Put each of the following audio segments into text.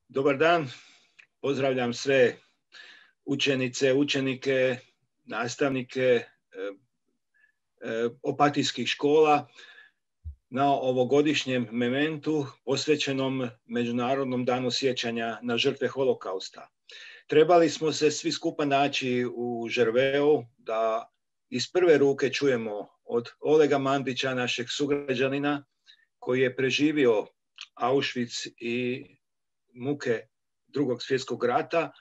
Dobar dan, pozdravljam sve učenice, učenike, nastavnike opatijskih škola na ovogodišnjem mementu posvećenom Međunarodnom danu sjećanja na žrtve holokausta. Trebali smo se svi skupa naći u Žerveu da iz prve ruke čujemo od Olega Mandića, našeg sugrađanina, koji je preživio Auschwitz i muke Drugog svjetskog rata,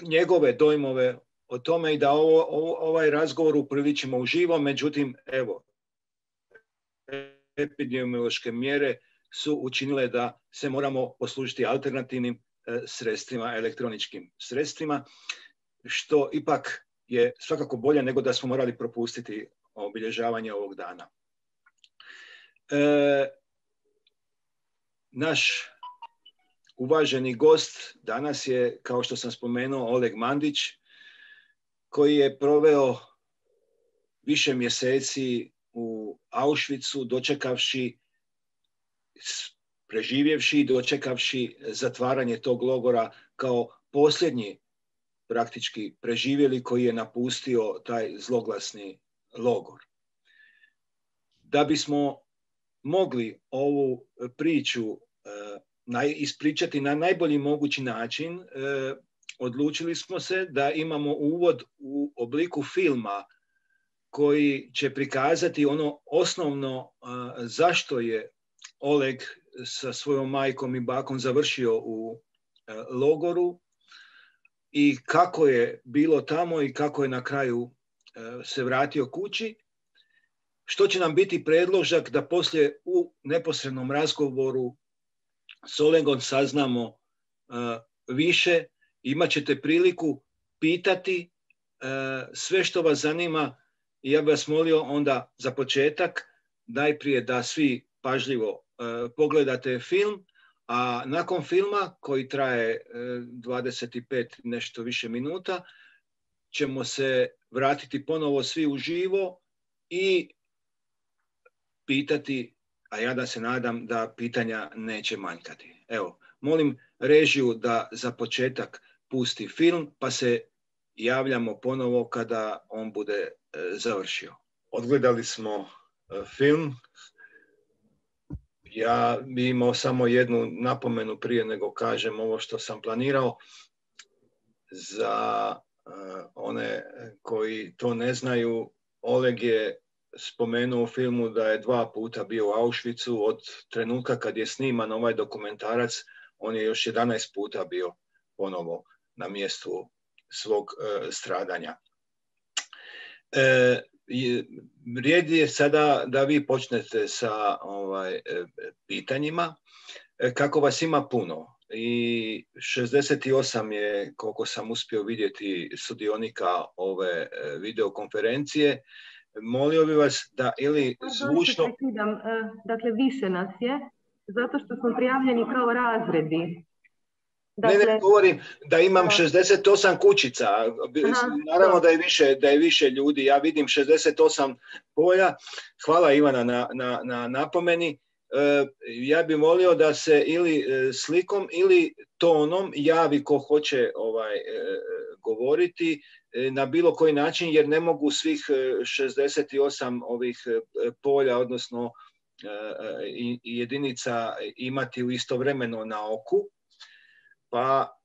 njegove dojmove o tome i da ovaj razgovor upriličimo uživo. Međutim, evo, epidemiološke mjere su učinile da se moramo poslužiti alternativnim sredstvima, elektroničkim sredstvima, što ipak je svakako bolje nego da smo morali propustiti obilježavanje ovog dana. Naš uvaženi gost danas je, kao što sam spomenuo, Oleg Mandić, koji je proveo više mjeseci u Auschwitzu, preživjevši i dočekavši zatvaranje tog logora kao posljednji praktički preživjeli koji je napustio taj zloglasni logor. Da bismo mogli ovu priču ispričati na najbolji mogući način, odlučili smo se da imamo uvod u obliku filma koji će prikazati ono osnovno zašto je Oleg sa svojom majkom i bakom završio u logoru i kako je bilo tamo i kako je na kraju se vratio kući, što će nam biti predložak da poslije u neposrednom razgovoru s Olegom saznamo više. Imat ćete priliku pitati sve što vas zanima i ja bih vas molio onda za početak najprije da svi pažljivo pogledate film, a nakon filma koji traje 25 nešto više minuta ćemo se vratiti ponovo svi uživo i pitati, a ja da se nadam da pitanja neće manjkati. Evo, molim režiju da za početak pusti film, pa se javljamo ponovo kada on bude završio. Odgledali smo film. Ja bih imao samo jednu napomenu prije nego kažem ovo što sam planirao. Za one koji to ne znaju, Oleg je spomenuo u filmu da je 2 puta bio u Auschwitzu. Od trenutka kad je sniman ovaj dokumentarac, on je još 11 puta bio ponovo na mjestu svog stradanja. Vrijedi je sada da vi počnete sa pitanjima. Kako vas ima puno i 68 je, koliko sam uspio vidjeti, sudionika ove videokonferencije. Molio bih vas da ili zvučno... Dakle, više nas je, zato što smo prijavljeni kao razredi. Dakle... Ne, govorim da imam 68 kućica. Naravno da je više ljudi. Ja vidim 68 polja. Hvala Ivana na napomeni. Ja bih molio da se ili slikom ili tonom javi ko hoće govoriti na bilo koji način, jer ne mogu svih 68 ovih polja, odnosno jedinica imati istovremeno na oku. Pa,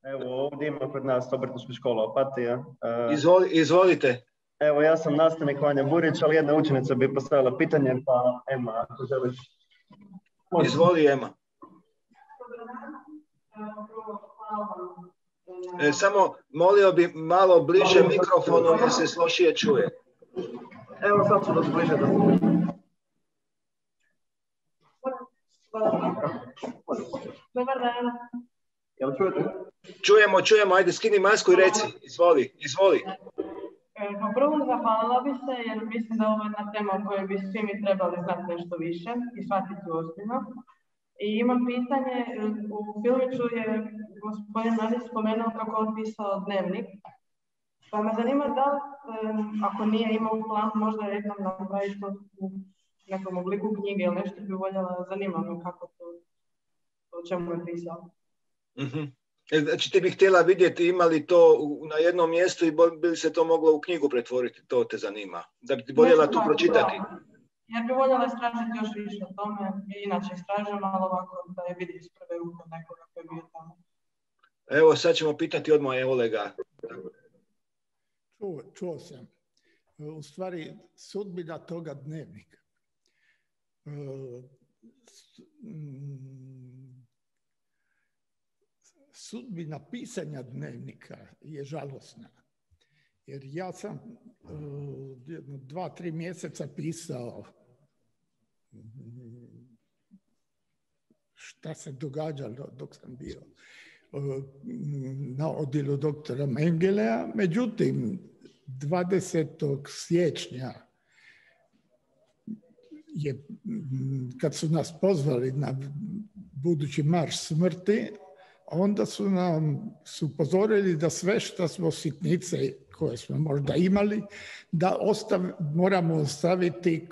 Evo, ovdje ima kod nas Obrtnička škola Opatija. Izvolite. Evo, ja sam nastavnik Vanja Burić, ali jedna učenica bi postavila pitanje, pa Ema, ako želiš. Izvoli, Ema. Samo molio bi malo bliže mikrofonu jer se lošije čuje. Evo, sad ću doći bliže da se... Dobar dan. Jel čujete? Čujemo, ajde skini masku i reci, izvoli. Kao prvo zahvalila bi se jer mislim da ovo je jedna tema o kojoj bi svi mi trebali znati nešto više i shvatiti ozbiljno. I imam pitanje, u filmiću je gospodin Mandić spomenuo kako je pisao dnevnik. Pa me zanima da, ako nije imao plan, možda jednom napraviti nekom obliku knjige ili nešto bi voljela, zanima me kako to, o čemu je pisao. Mm-hmm. Znači ti bi htjela vidjeti ima li to na jednom mjestu i bi li se to moglo u knjigu pretvoriti, to te zanima. Da bi ti voljela to pročitati. Da. Jer bi voljela istražiti još više o tome, i inače istražujem, ali ovako da je vidim iz prve ruke nekoga koji je bio tamo. Evo, sad ćemo pitati odmah Olega. Čuo sam. U stvari, sudbina toga dnevnika. Sudbina pisanja dnevnika je žalosna. Jer ja sam 2-3 mjeseca pisao šta se događalo dok sam bio na odjelu doktora Mengelea. Međutim, 20. siječnja je, kad su nas pozvali na budući marš smrti, onda su nam upozorili da sve što smo sitnice koje smo možda imali, da moramo ostaviti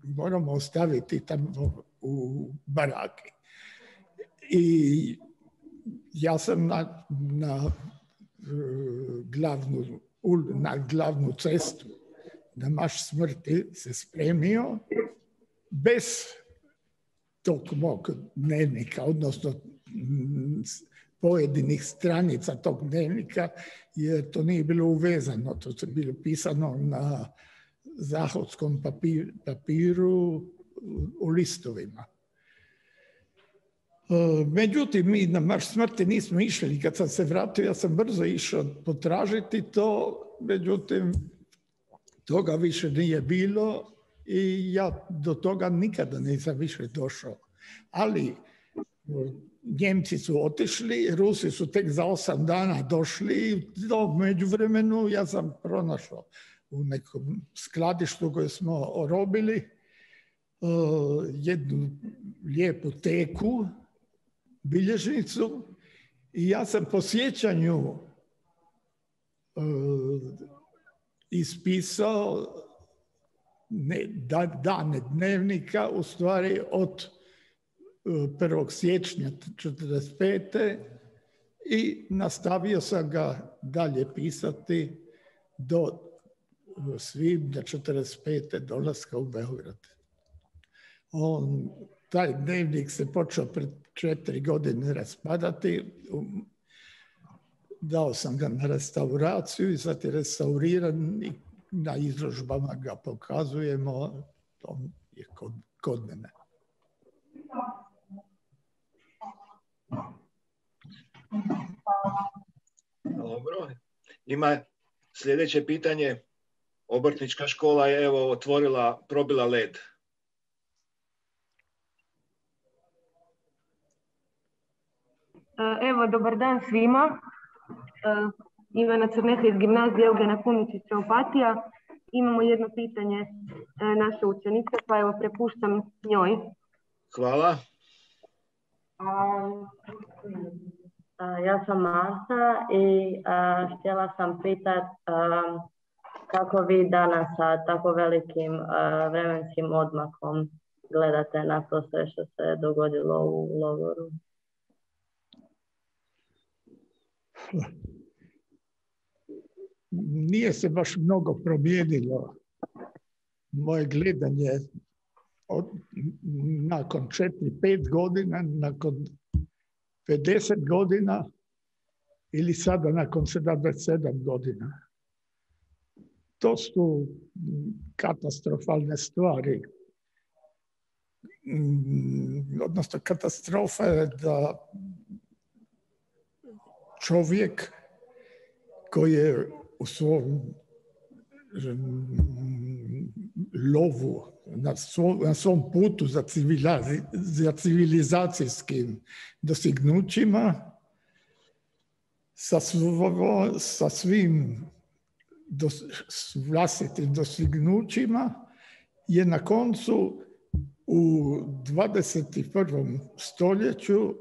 moramo ostaviti tamo u baraki. I ja sam na glavnu cestu, na marš smrti se spremio bez tog mog dnevnika, odnosno pojedinih stranica tog dnevnika, jer to nije bilo uvezano, to je bilo pisano na zahodskom papiru u listovima. Međutim, mi na marš smrti nismo išli. Kad sam se vratio, ja sam brzo išao potražiti to, međutim, toga više nije bilo i ja do toga nikada nisam više došao. Ali Njemci su otišli, Rusi su tek za 8 dana došli i u međuvremenu ja sam pronašao u nekom skladištu koje smo orobili jednu lijepu teku, bilježnicu, i ja sam po sjećanju ispisao dane dnevnika, u stvari od 1. siječnja 1945. i nastavio sam ga dalje pisati do svibnja 1945. dolaska u Beograd. Taj dnevnik se počeo pred 4 godine raspadati. Dao sam ga na restauraciju i sad je restauriran i na izložbama ga pokazujemo. To je kod mene. Dobro. Ima sljedeće pitanje. Obrtnička škola je evo probila led. Evo, dobar dan svima. Ivana Crneta iz gimnazije Eugena Kumičića Opatija. Imamo jedno pitanje naše učenice, pa evo prepuštam njoj. Hvala. Ja sam Marta i htjela sam pitati kako vi danas sa tako velikim vremenskim odmakom gledate na to sve što se dogodilo u logoru. Nije se baš mnogo promijenilo moje gledanje nakon 4-5 godina, nakon 50 godina ili sada nakon 77 godina. To su katastrofalne stvari. Odnosno, katastrofa je da čovjek koji je u svom lovu, na svom putu za civilizacijskim dostignućima, sa svim vlastitim dostignućima, je na koncu u 21. stoljeću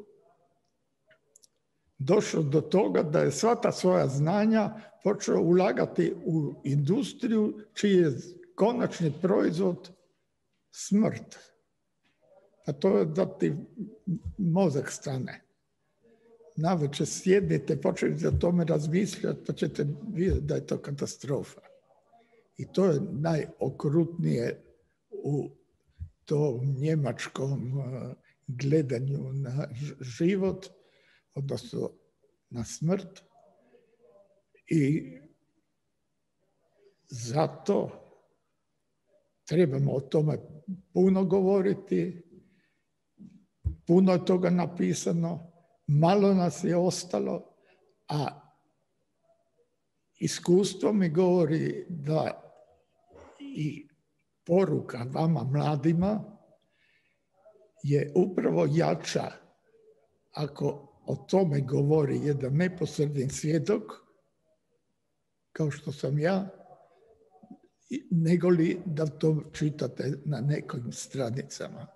došao do toga da je sva ta svoja znanja počeo ulagati u industriju čiji je konačni proizvod smrt. A to je da ti mozak stane. Navečer sjednite, počnete o tome razmišljati, pa ćete vidjeti da je to katastrofa. I to je najokrutnije u tom njemačkom gledanju na život, odnosno na smrt. I zato trebamo o tome puno govoriti, puno je toga napisano, malo nas je ostalo, a iskustvo mi govori da i poruka vama mladima je upravo jača ako o tome govori jedan neposredni svjedok, kao što sam ja, nego li da to čitate na nekim stranicama.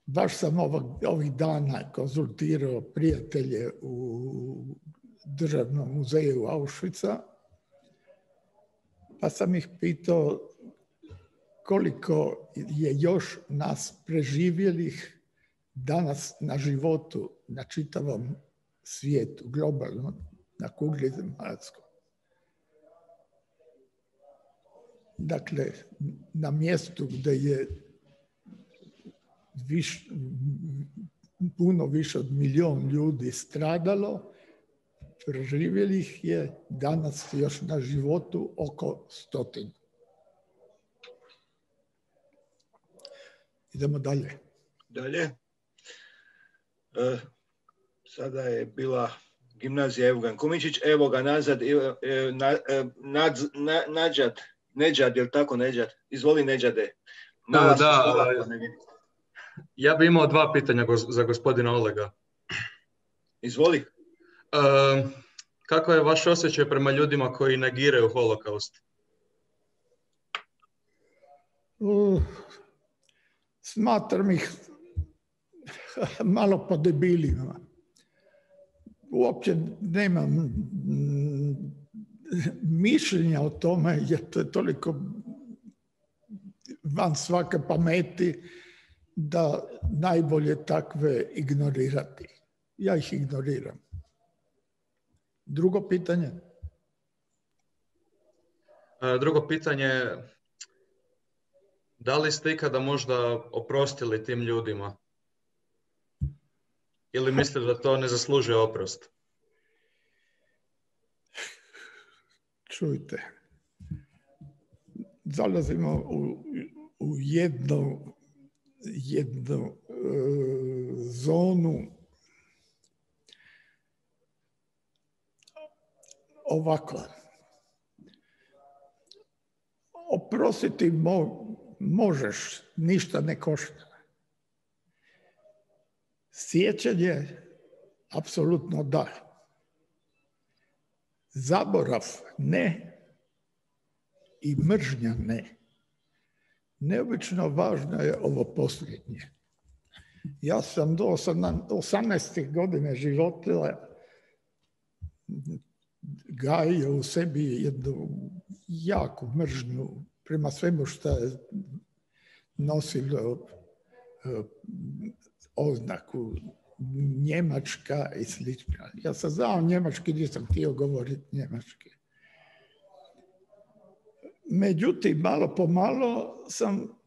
Baš sam ovih dana konzultirao prijatelje u Državnom muzeju Auschwitza, pa sam ih pitao koliko je još nas preživjelih danas na životu, na čitavom svijetu, globalno, na kugli zemaljskoj. Dakle, na mjestu gdje je puno više od 1 milijun ljudi stradalo, preživjelih je danas još na životu oko 100. Idemo dalje. Dalje. Sada je bila gimnazija Evgan Kumičić, evo ga nazad, Neđad, je li tako Neđad? Izvoli Neđade. Ja bih imao 2 pitanja za gospodina Olega. Izvoli. Kako je vaš osjećaj prema ljudima koji negiraju holokaust? Smatram ih malo po debilima. Uopće nemam mišljenja o tome, jer to je toliko van svake pameti da najbolje takve ignorirati. Ja ih ignoriram. Drugo pitanje? Drugo pitanje, da li ste ikada možda oprostili tim ljudima? Ili mislite da to ne zaslužuje oprost? Čujte, zalazimo u jednu zonu ovako. Oprostiti možeš, ništa ne košta. Sjećanje, apsolutno da. Zaborav ne i mržnja ne. Neobično važno je ovo posljednje. Ja sam do 18. godine života gajio u sebi jednu jaku mržnju prema svemu što je nosilo oznaku Njemačka i slično. Ja sam znao njemački, nisam htio govoriti njemački. Međutim, malo po malo sam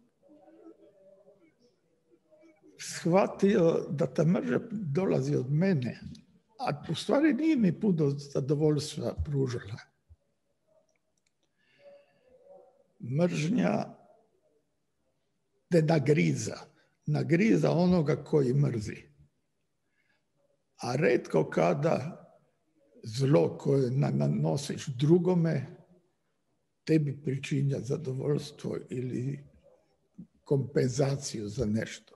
shvatio da ta mržnja dolazi od mene, a u stvari nije mi puno zadovoljstva pružila. Mržnja te nagriza onoga koji mrzi. A retko kada zlo koje nanosiš drugome tebi pričinja zadovoljstvo ili kompenzaciju za nešto.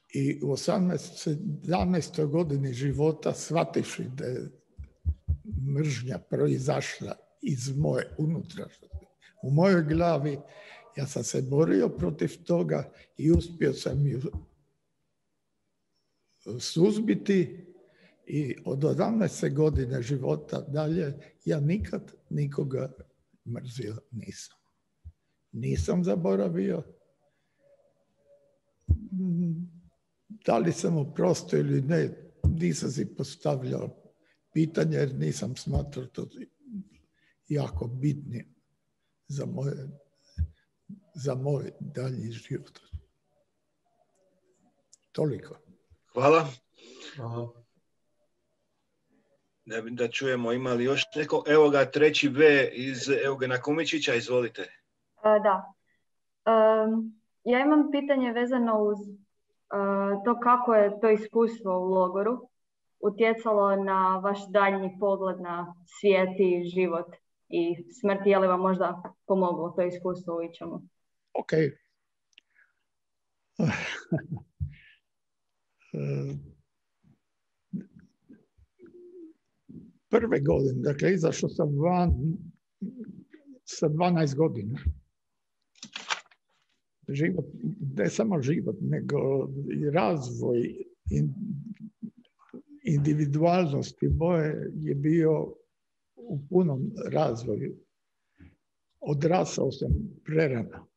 I u 17. godini života, shvativši da je mržnja proizašla iz moje unutrašnjosti, u mojoj glavi, ja sam se borio protiv toga i uspio sam ju suzbiti i od 18 godine života dalje ja nikad nikoga mrzio nisam. Nisam zaboravio. Da li sam oprostio ili ne, nisam si postavljao pitanje jer nisam smatrao to jako bitnim za moj dalji život. Toliko. Hvala. Da čujemo, ima li još neko? Evo ga, treći B iz Eugena Kumičića, izvolite. Da. Ja imam pitanje vezano uz to kako je to iskustvo u logoru utjecalo na vaš daljnji pogled na svijet i život i smrt, je li vam možda pomoglo to iskustvo u ičemu? Ok. Prve godine, dakle, izašao sam van sa 12 godina. Život, ne samo život, nego i razvoj individualnosti moje je bio u punom razvoju. Odrasao sam prerano.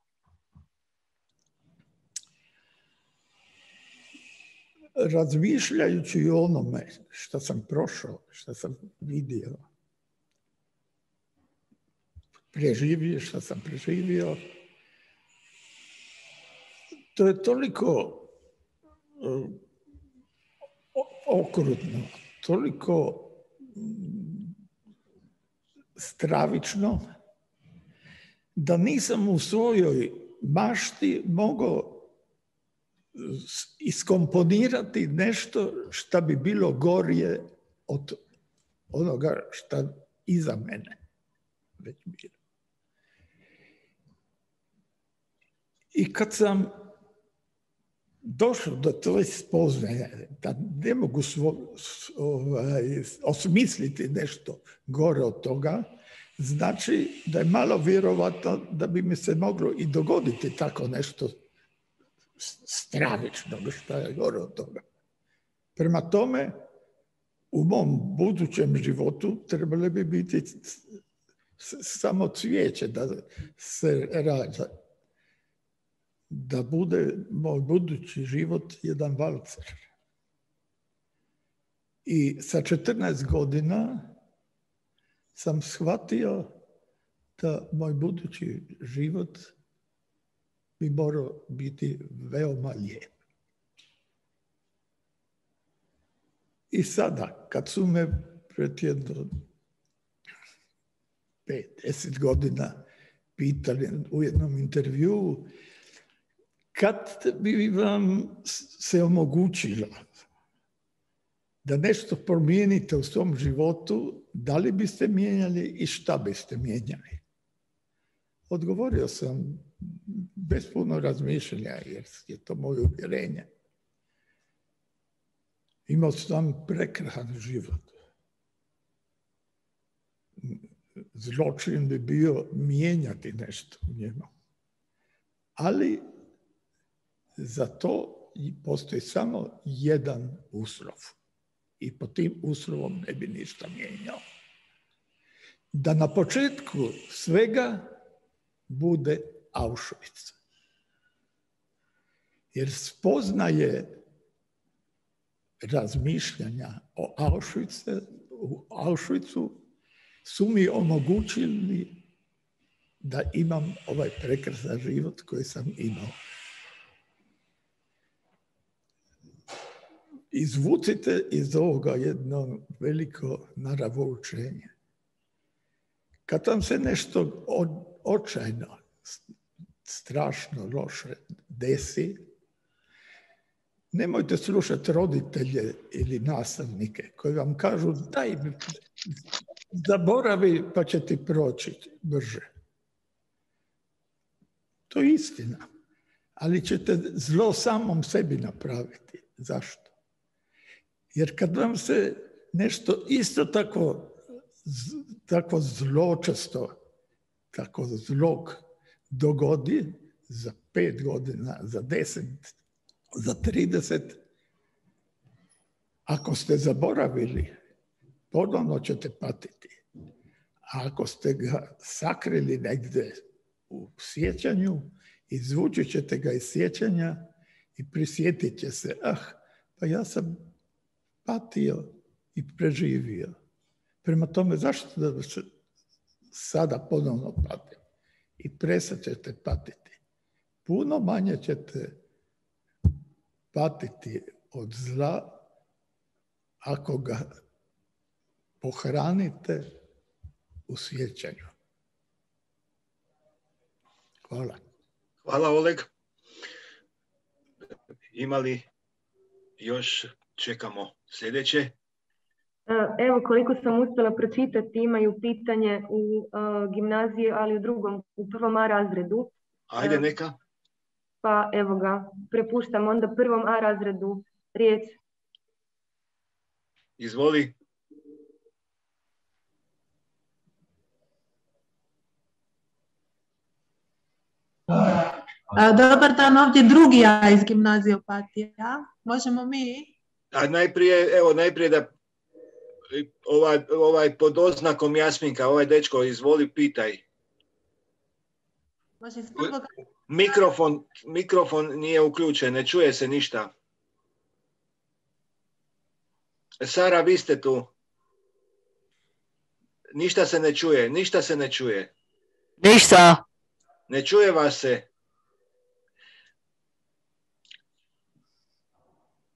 Razmišljajući o onome što sam prošao, što sam vidio, preživio, što sam preživio, to je toliko okrutno, toliko stravično, da nisam u svojoj mašti mogao iskomponirati nešto što bi bilo gorije od onoga što iza mene već bilo. I kad sam došao do tvoje spoznaje da ne mogu osmisliti nešto gore od toga, znači da je malo vjerovatno da bi mi se moglo i dogoditi tako nešto stravičnog što je gore od toga. Prema tome, u mom budućem životu trebalo bi biti samo cvijeće da se rađa. Da bude moj budući život jedan valcer. I sa 14 godina sam shvatio da moj budući život bi morao biti veoma lijep. I sada, kad su me pred jedno 5-10 godina pitali u jednom intervjuu kad bi vam se omogućilo da nešto promijenite u svom životu, da li biste mijenjali i šta biste mijenjali? Odgovorio sam bez puno razmišljanja, jer je to moje uvjerenje. Imao sam prekrasan život. Zločin bi bio mijenjati nešto u njemu. Ali za to postoji samo jedan uslov. I pod tim uslovom ne bi ništa mijenjao. Da na početku svega bude Auschwitz. Jer spoznaje razmišljanja o Auschwitzu su mi omogućili da imam ovaj prekrasan život koji sam imao. Izvucite iz ovoga jedno veliko naravoučenje. Kad vam se nešto očajno, strašno loše desi, nemojte slušati roditelje ili nastavnike koji vam kažu daj mi, zaboravi pa će ti proći brže. To je istina, ali ćete zlo samom sebi napraviti. Zašto? Jer kad vam se nešto isto tako zločesto, tako zlog dogodi za 5 godina, za 10, za 30, Ako ste zaboravili, ponovno ćete patiti. A ako ste ga sakrili negdje u sjećanju, izvući ćete ga iz sjećanja i prisjetit će se, pa ja sam patio i preživio. Prema tome, zašto da se sada ponovno patim? I prestat ćete patiti. Puno manje ćete patiti od zla ako ga pohranite u sjećanju. Hvala. Hvala, Oleg. Ima li još? Čekamo sljedeće. Evo, koliko sam uspjela pročitati, imaju pitanje u gimnaziji, ali u prvom A razredu. Ajde, neka. Pa evo ga, prepuštam onda prvom A razredu riječ. Izvoli. Dobar dan, ovdje drugi A iz gimnazije Opatija. Možemo mi? A najprije da ovaj pod oznakom Jasminka, ovaj dečko, izvoli, pitaj. Mikrofon nije uključen, ne čuje se ništa. Sara, vi ste tu. Ništa se ne čuje. Ništa. Ne čuje vas se.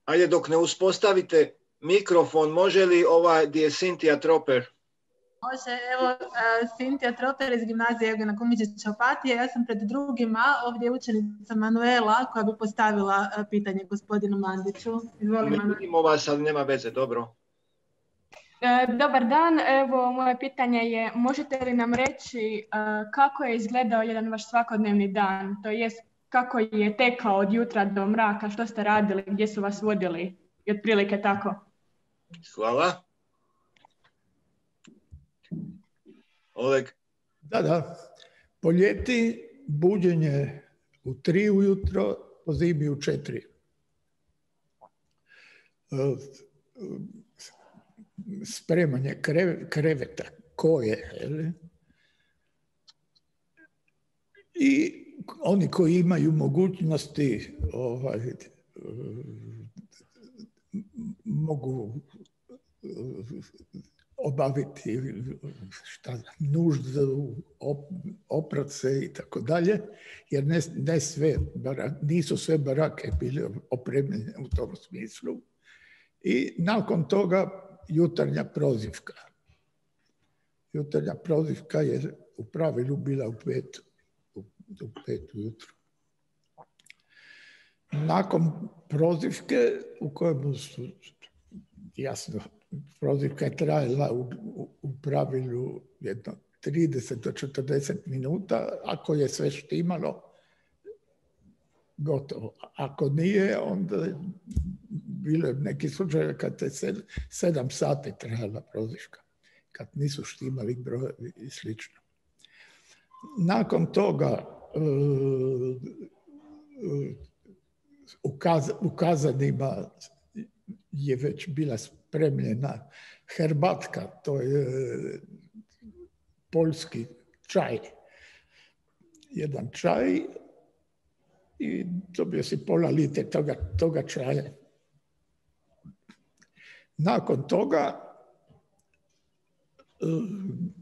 Ajde, dok ne uspostavite mikrofon, može li gdje je Cynthia Troper? Može, evo, Cynthia Troper iz gimnazije Eugena Kumičića Opatije. Ja sam pred drugima, ovdje je učenica Manuela koja bi postavila pitanje gospodinu Mandiću. Izvoli, Manuela. Vidimo vas, ali nema veze, dobro. Dobar dan, evo moje pitanje je, možete li nam reći kako je izgledao jedan vaš svakodnevni dan, to jest kako je tekao od jutra do mraka, što ste radili, gdje su vas vodili i otprilike tako. Hvala. Oleg. Da. Po ljeti buđenje u 3 ujutro, po zimi u 4. Spremanje kreveta, koje, i oni koji imaju mogućnosti mogu obaviti nuždu, oprat se i tako dalje, jer nisu sve barake bile opremljene u tom smislu. I nakon toga jutarnja prozivka. Jutarnja prozivka je u pravilu bila u 5 ujutro. Nakon prozivke, u kojemu su, jasno, prozivka je trajala u pravilu jedno 30 do 40 minuta. Ako je sve štimalo, gotovo. Ako nije, onda bilo je neki slučaj kad je 7 sati trajala prozivka, kad nisu štimali brojevi i slično. Nakon toga u kazanima je već bila spremljena herbatka, to je poljski čaj. Jedan čaj i dobio si pola litre toga čaja. Nakon toga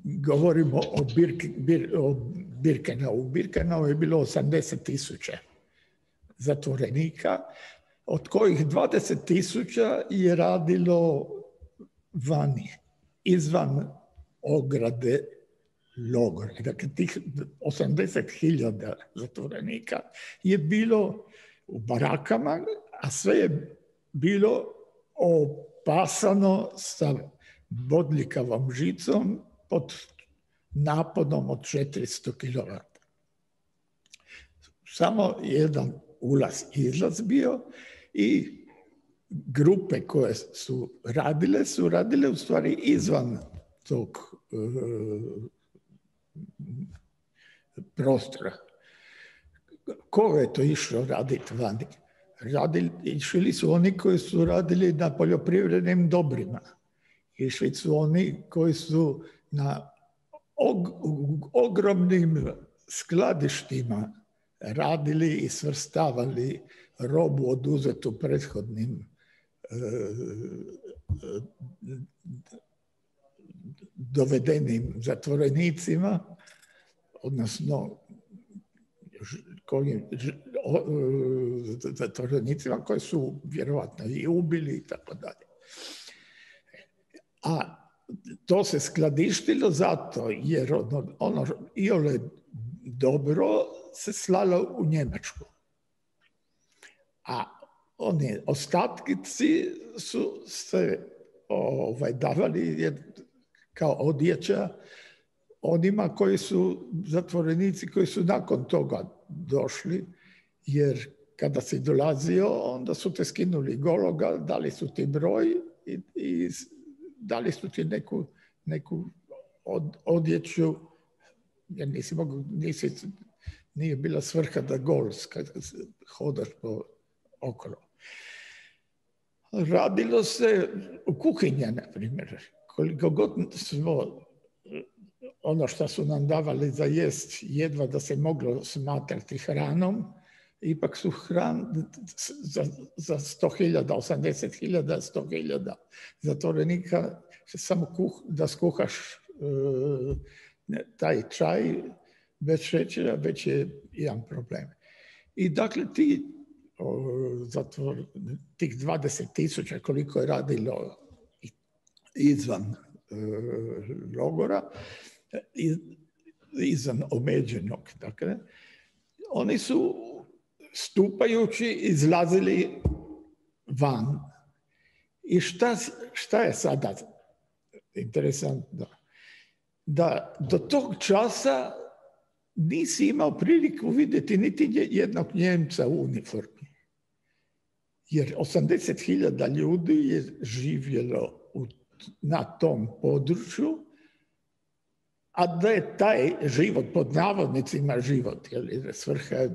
govorimo o Birkenau. U Birkenau je bilo 80.000 zatvorenika, od kojih 20.000 je radilo vani, izvan ograde logora. Dakle, tih 80.000 zatvorenika je bilo u barakama, a sve je bilo opasano sa bodljikavom žicom pod naponom od 400 kW. Samo jedan ulaz i izlaz bio i grupe koje su radile u stvari izvan tog prostora. Ko je to išao raditi vani? išli su oni koji su radili na poljoprivrednim dobrima. Išli su oni koji su na ogromnim skladištima radili i svrstavali robu oduzetu prethodnim dovedenim zatvorenicima, odnosno zatvorenicima koji su vjerovatno i ubili i tako dalje. A to se skladištilo zato jer ono iole dobro se slalo u Njemačku. A oni ostatkici su se davali kao odjeća onima koji su zatvorenici koji su nakon toga došli, jer kada si dolazio, onda su te skinuli gologa, dali su ti broj i dali su ti neku odjeću, jer nije bila svrha da gols kad hodaš okolo. Radilo se u kuhinja, na primjer. Koliko god smo ono što su nam davali za jest, jedva da se moglo smatrati hranom, ipak su za 100.000, 80.000, 100.000 zatvorenika, samo da skuhaš taj čaj bez šećera, već je jedan problem. I dakle tih 20.000 koliko je radilo izvan logora, izvan omeđenog, dakle, oni su stupajući izlazili van. I šta je sada interesantno? Da do tog časa nisi imao priliku vidjeti niti jednog Njemca u uniformi. Jer 80.000 ljudi je živjelo na tom području, a da je taj život, pod navodnicima život, jer svrha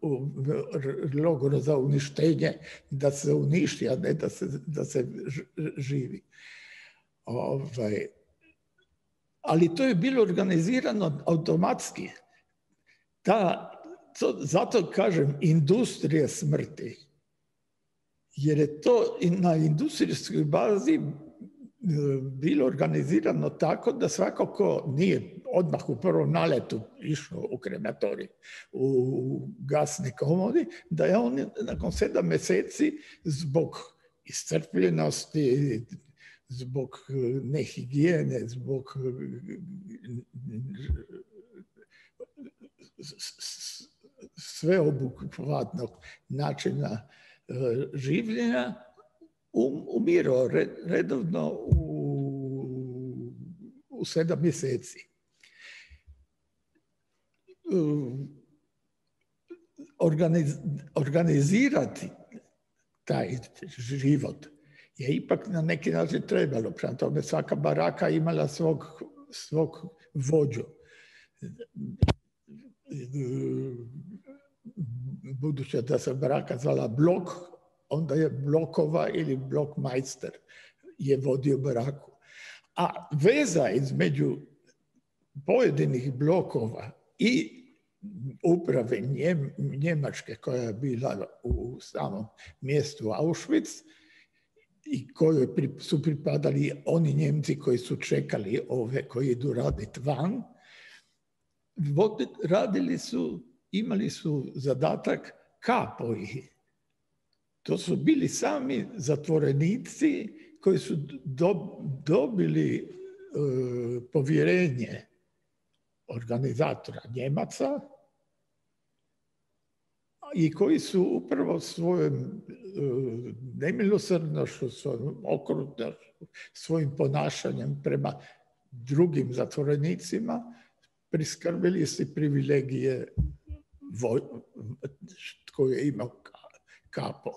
u logoru za uništenje da se uništi, a ne da se živi. Ali to je bilo organizirano automatski. Zato kažem industrija smrti. Jer je to na industrijskoj bazi bilo organizirano tako da svako ko nije odmah u prvom naletu išao u krematorij, u gasni komodi, da je on nakon 7 mjeseci zbog iscrpljenosti, zbog nehigijene, zbog sveobuhvatnog načina življenja umirao redovno u 7 mjeseci. Organizirati taj život je ipak na neki način trebalo. Prema tome svaka baraka imala svog vođu. Budući da se baraka zvala blok, onda je blokova ili blokmajster je vodio baraku. A veza između pojedinih blokova i uprave Njemačke koja je bila u samom mjestu Auschwitz i kojoj su pripadali oni Njemci koji su čekali ove koji idu raditi van, imali su zadatak kapoji. To su bili sami zatvorenici koji su dobili povjerenje organizatora Njemaca i koji su upravo svojom nemilosrdnošću, svojom okrutnošću, svojim ponašanjem prema drugim zatvorenicima priskrbili si privilegije koje je imao kapo.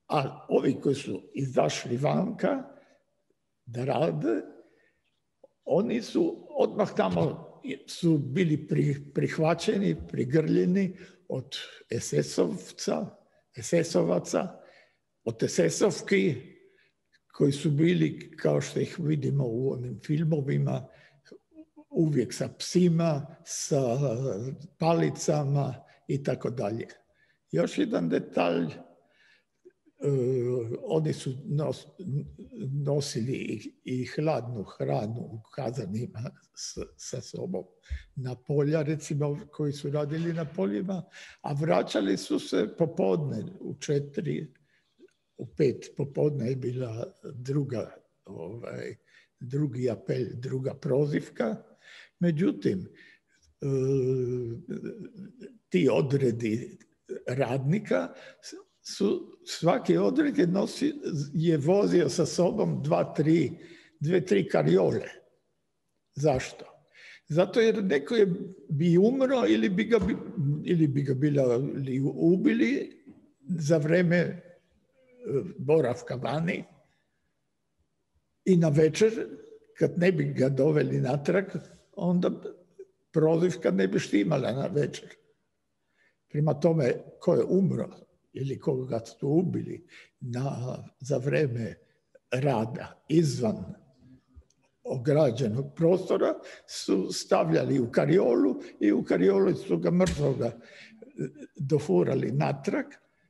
A ovi koji su izašli vanka da rade, oni su odmah tamo su bili prihvaćeni, prigrljeni od SS-ovca SS-ovaca, od SS-ovki koji su bili, kao što ih vidimo u onim filmovima, uvijek sa psima, sa palicama i tako dalje. Još jedan detalj, oni su nosili i hladnu hranu u kazanima sa sobom na polja, recimo, koji su radili na poljima, a vraćali su se popodne u 4, u 5 popodne je bila drugi apel, druga prozivka. Međutim, ti odredi radnika svaki odred je vozio sa sobom 2-3 kariole. Zašto? Zato jer neko bi umro ili bi ga bili ubili za vreme boravka vani i na večer, kad ne bi ga doveli natrag, onda prozivka ne bi štimala na večer. Prema tome, ko je umro ili koga su ubili za vreme rada izvan ograđenog prostora su stavljali u kariolu i u kariolu su ga mrtvoga dofurali natrag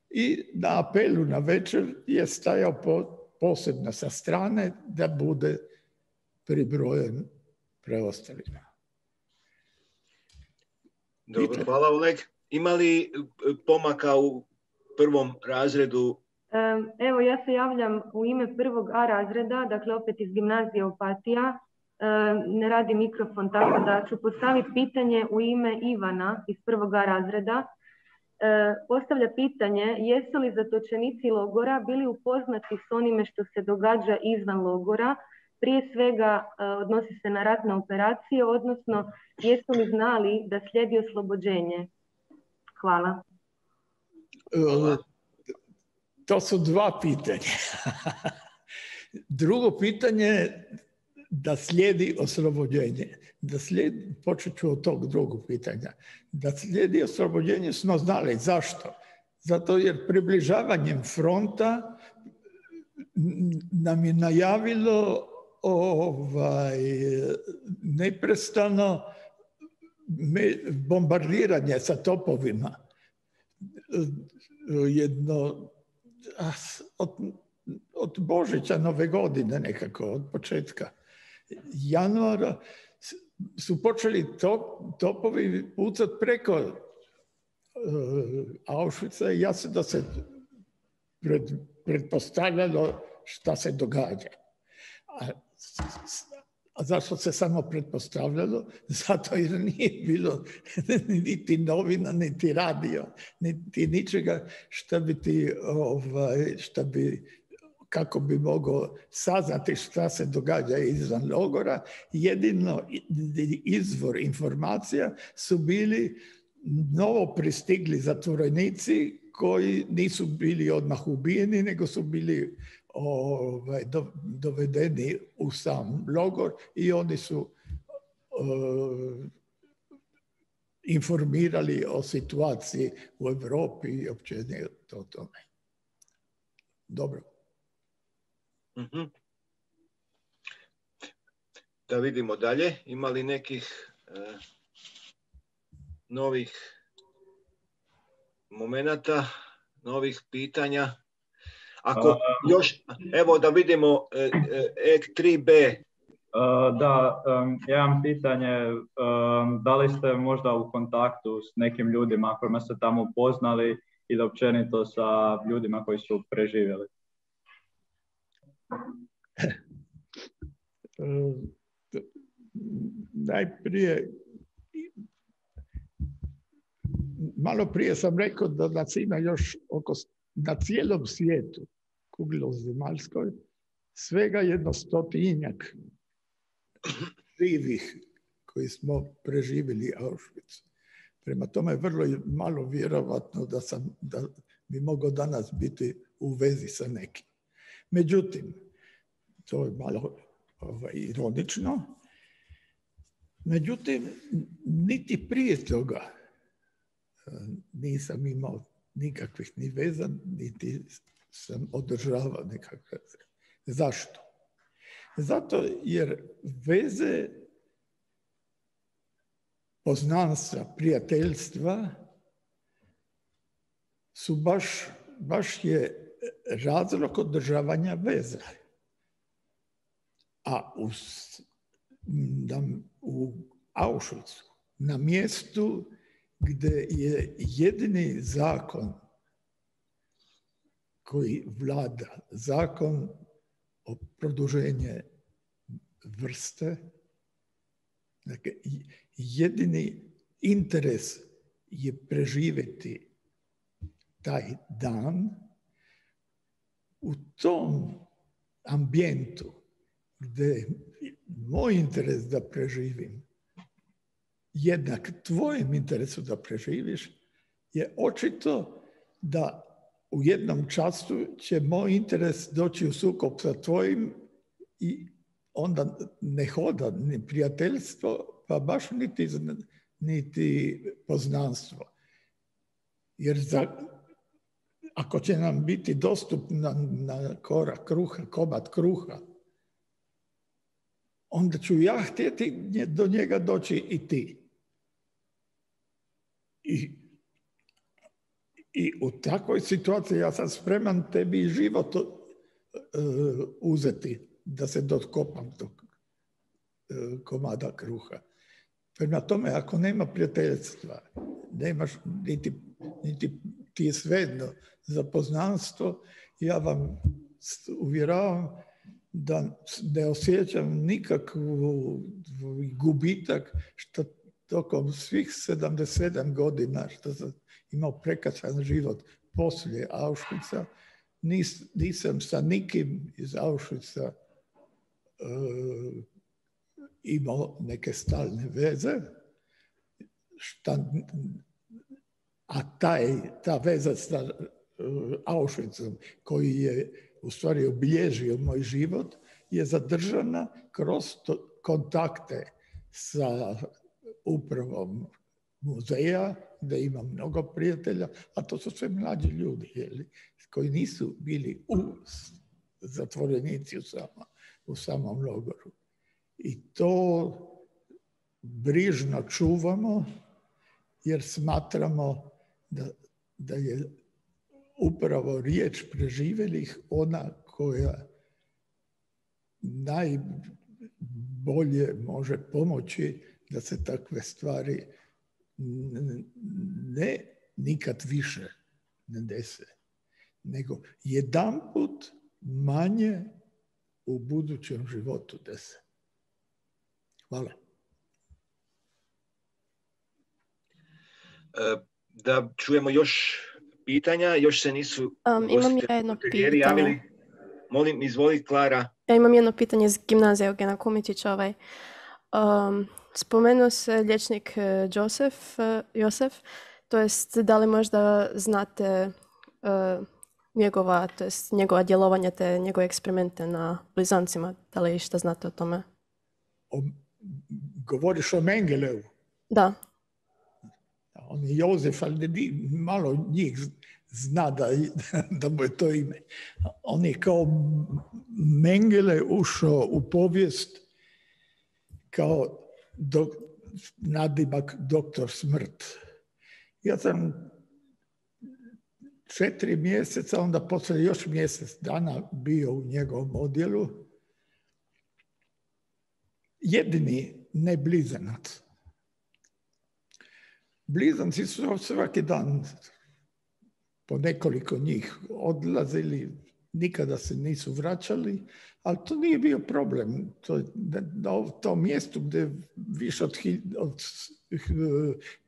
i na apelu na večer je stajao posebno sa strane da bude pribrojen preostalima. Dobro, hvala Oleg. Ima li pomaka u prvom razredu? Evo, ja se javljam u ime prvog A razreda, dakle opet iz gimnazije Opatija. Ne radi mikrofon, tako da ću postaviti pitanje u ime Ivana iz prvog A razreda. Postavlja pitanje, jesu li zatočenici logora bili upoznati s onime što se događa izvan logora? Prije svega odnosi se na ratne operacije, odnosno jesu li znali da slijedi oslobođenje? Hvala. To su dva pitanja. Drugo pitanje da slijedi oslobođenje. Počet ću od tog drugog pitanja. Da slijedi oslobođenje smo znali. Zašto? Zato jer približavanjem fronta nam je najavilo neprestano bombardiranje sa topovima. Od Božića, Nove godine nekako, od početka januara su počeli topovi pucati preko Auschwitza i jasno da se pretpostavljalo šta se događa. A zašto se samo pretpostavljalo? Zato jer nije bilo niti novina, niti radio, niti ničega kako bi mogao saznati šta se događa izvan logora. Jedino izvor informacija su bili novo pristigli zatvorenici koji nisu bili odmah ubijeni, nego su bili dovedeni u sam logor i oni su informirali o situaciji u Europi i općenito o tome. Dobro. Da vidimo dalje. Ima li nekih novih momenata, novih pitanja? Ako još, evo da vidimo EK 3B. Da, ja imam pitanje, da li ste možda u kontaktu s nekim ljudima kojima ste tamo upoznali ili općenito sa ljudima koji su preživjeli? Najprije, malo prije sam rekao da nas ima još na cijelom svijetu, kuglozemaljskoj, svega 100-tinjak živih koji smo preživjeli Auschwitz. Prema tome je vrlo malo vjerovatno da bi mogao danas biti u vezi sa nekim. Međutim, to je malo ironično. Međutim, niti prije toga nisam imao nikakvih ni veza, niti sam održavao nikakve veze. Zašto? Zato jer veze poznanstva, prijateljstva su baš je razlog održavanja veza. A u Auschwitzu, na mjestu gdje je jedini zakon koji vlada, zakon o produženje vrste, dakle, jedini interes je preživjeti taj dan. U tom ambijentu gdje je moj interes da preživim jednak tvojem interesu da preživiš, je očito da u jednom času će moj interes doći u sukob sa tvojim i onda ne hoda ni prijateljstvo, pa baš niti poznanstvo. Jer ako će nam biti dostupna na korak kruha, komad kruha, onda ću ja htjeti do njega doći i ti. I u takvoj situaciji ja sam spreman tebi život uzeti da se dotkopam tog komada kruha. Prema tome, ako nema prijateljstva, nemaš niti ti je svejedno za poznanstvo, ja vam uvjeravam da ne osjećam nikakvu gubitak što tokom svih 77 godina što sam imao prekrasan život poslije Auschwitza, nisam sa nikim iz Auschwitza imao neke stalne veze, a ta veza sa Auschwitzom koji je u stvari obilježio moj život je zadržana kroz kontakte sa upravom muzeja, gdje imam mnogo prijatelja, a to su sve mlađi ljudi, koji nisu bili zatvorenici u samom logoru. I to brižno čuvamo jer smatramo da je upravo riječ preživjelih ona koja najbolje može pomoći da se takve stvari ne nikad više ne dese, nego jedanput manje u budućem životu dese. Hvala. Da čujemo još pitanja, još se nisu imam ja jedno pitanje. Javili. Molim, izvoli, Klara. Ja imam jedno pitanje iz gimnazije Eugena Kumičića. Spomenuo se liječnik Josef, to jest da li možda znate njegova djelovanja te njegove eksperimente na blizancima, da li šta znate o tome? Govoriš o Mengeleu? Da. On je Jozef, ali malo njih zna da mu je to ime. On je kao Mengele ušao u povijest kao nadimak doktor smrt. Ja sam 4 mjeseca, onda poslije još mjesec dana bio u njegovom odjelu. Jedini ne blizanac. Blizanci su svaki dan po nekoliko njih odlazili, nikada se nisu vraćali, ali to nije bio problem. Na tom mjestu gdje više od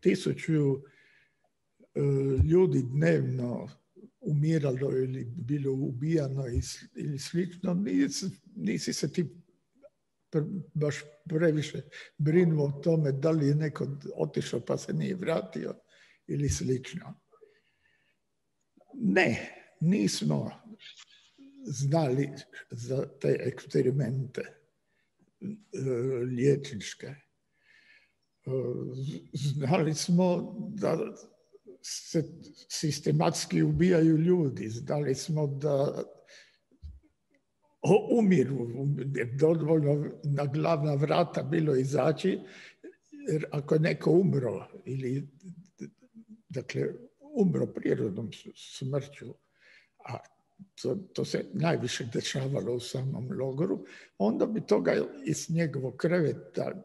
1000 ljudi dnevno umiralo ili bilo ubijano ili slično, nisi se ti baš previše brinuo o tome da li je neko otišao pa se nije vratio ili slično. Ne, nismo znali za te eksperimente liječničke. Znali smo da se sistematski ubijaju ljudi. Znali smo da umiru, dovoljno na glavna vrata bilo izaći, jer ako je neko umro ili dakle umro prirodnom smrću, a to se najviše dešavalo u samom logoru, onda bi toga iz njegovog kreveta,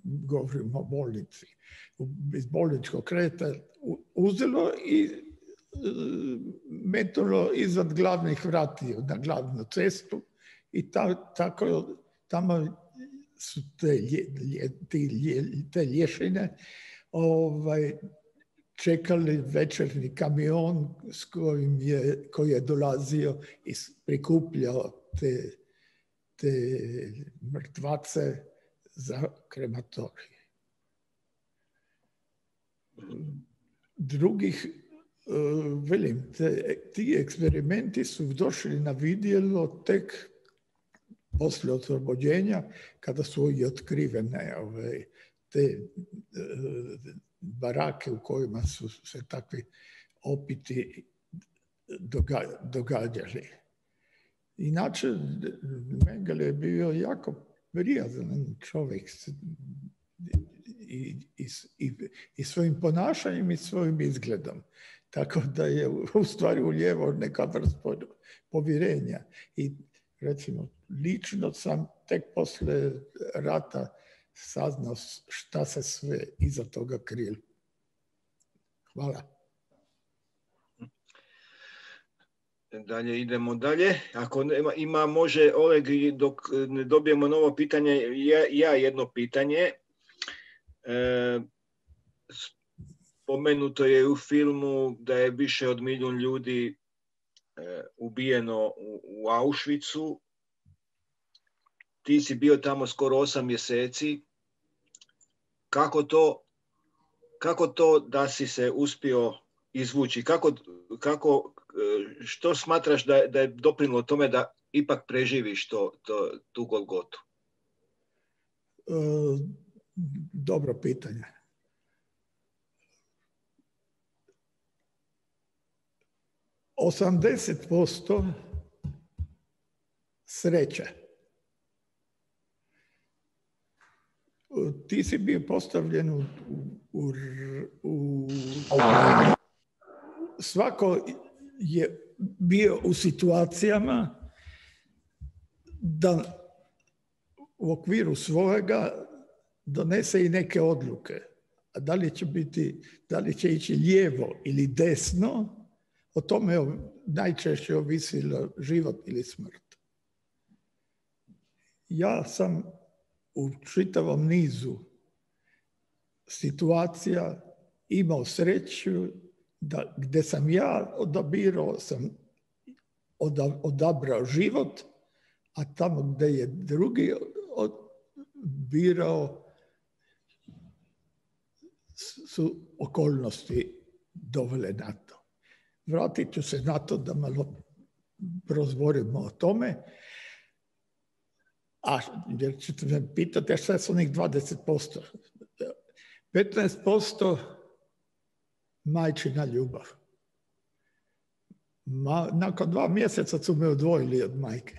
govorimo o bolnici, iz bolničkog kreveta uzelo i metnulo izvan glavnih vratiju na glavnu cestu i tako tamo su te lješine čekali večernji kamion koji je dolazio i prikupljao te mrtvace za krematorije. Drugih, ti eksperimenti su došli na vidjelo tek poslije oslobođenja, kada su i otkrivene te barake u kojima su se takvi opiti događali. Inače, Mengele je bio jako prijazan čovjek i svojim ponašanjem i svojim izgledom. Tako da je u stvari ulijevao neka vrst povjerenja. I recimo, lično sam tek poslije rata saznao šta se sve iza toga krilo. Hvala. Dalje, idemo dalje. Ako ima može Oleg, dok ne dobijemo novo pitanje, ja jedno pitanje. Spomenuto je u filmu da je više od 1 milijun ljudi ubijeno u Auschwitzu. Ti si bio tamo skoro 8 mjeseci. Kako to da si se uspio izvući? Što smatraš da je doprinijelo tome da ipak preživiš tu Golgotu? Dobro pitanje. – 80% sreće. Ti si bio postavljen svako je bio u situacijama da u okviru svojega donese i neke odluke. A da li će ići lijevo ili desno, o tome je najčešće ovisilo život ili smrt. Ja sam u čitavom nizu situacija imao sreću da gdje sam ja odabrao život, a tamo gdje je drugi birao su okolnosti dovele na to. Vratit ću se na to da malo prozborimo o tome. Jer ćete me pitati šta je s onih 20%. 15% majčina ljubav. Nakon 2 mjeseca su me odvojili od majke.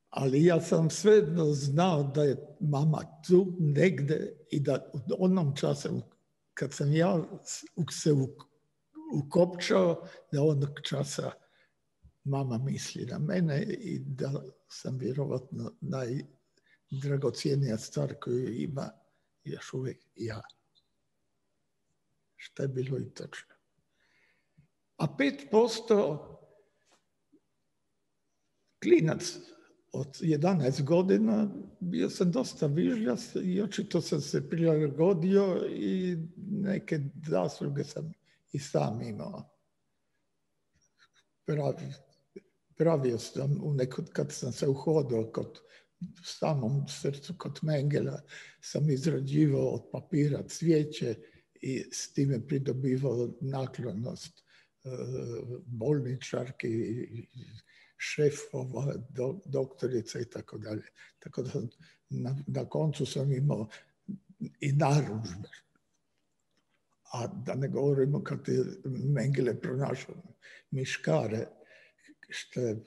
Ali ja sam svejedno znao da je mama tu negdje i da u onom času kad sam ja se ukopčao, da onog časa mama misli na mene i da sam vjerovatno najdragocijenija stvar koju ima još uvijek ja. Šta je bilo i točno. A 5% klinac od 11 godina, bio sam dosta vižljas i očito sam se prilagodio i neke zasluge sam i sam imao. Pravio sam kad sam se uhodao kod samom srcu kod Mengela, sam izrađivao od papira cvijeće i s time pridobivao naklonost bolničarki, šefova, doktorica i tako dalje. Tako da na koncu sam imao i narudžbe. A da ne govorimo kad je Mengele pronašao miškare, što je